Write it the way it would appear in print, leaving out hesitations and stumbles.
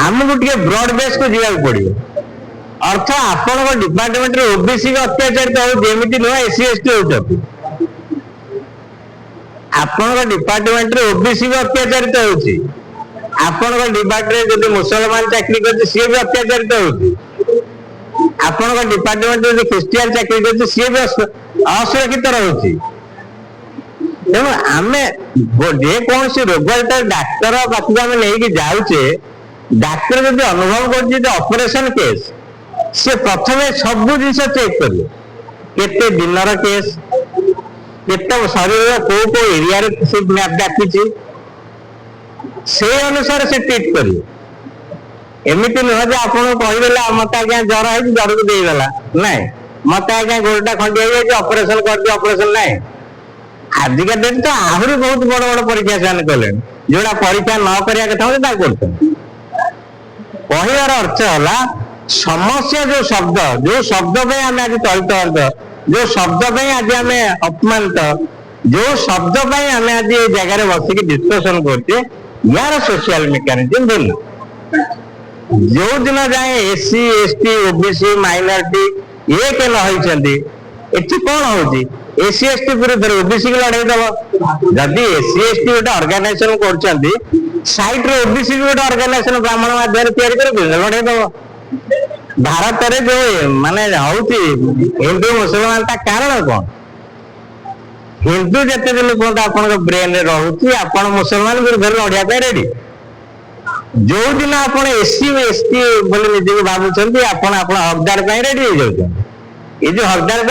आमको टे broad base को जीवा पड़ो अर्थ आपण डिपार्टमेंट ओबीसी अत्याचारित होमती नुह एससी एसटी होती आपण डिपार्टमेंट ओबीसी अत्याचारित होती आपण डिपार्टमेंट जो मुसलमान चाकरी कर सी भी अत्याचारित होती आपण डिपार्टमेंट जो ख्रिस्टियान चाकरी कर सी भी असुरक्षित रोचे तेणु आम जेकोसी रोग डाक्तर पाखक आम नहीं जाऊे डाक्तर जब अनुभव करपरेशन केस सी प्रथम सब जिन चेक करें केते दिनर केस केते शरीर को एरिया व्यापी से अनुसार से ट्रीट करेंगे एमती नुह जे आप कहीदेला मत आज्ञा ज्वर है ज्वर को देदेला ना मत आज्ञा गोड़टा खंडिया जाए ऑपरेशन कर ऑपरेशन ना आजिका डेट तो आहरी बहुत बड़ बड़ परीक्षा से कले जोड़ा परीक्षा न करिया कथा कहर अर्थ है समस्या जो शब्द पे आम आज चलित जो शब्द पे आज आम अपमानित जो शब्द पे आम आज ये जगह बसिक डिस्कसन करते यार सोशल मेकानिज्म भिन्न जो दिन जाए एससी एसटी ओबीसी माइनॉरिटी ये के लड़ती एटी कौन होती एससी एसटी विरुद्ध ओबीसी को लड़े दब जदि एससी एसटी गोटे ऑर्गेनाइजेशन कर साइट रे ओबीसी गोटे ऑर्गेनाइजेशन ब्राह्मण माध्यम लड़े दब भारत में जो माने हिंदू मुसलमान ता कारण कौन हिंदू जिते दिन पर्यंत आप ब्रेन रोचे आप मुसलमान विरुद्ध लड़िया रेडी जो दिन आप एससी एसटी बोले निजे भावुं आप हकदार रेडी हो जो हकदार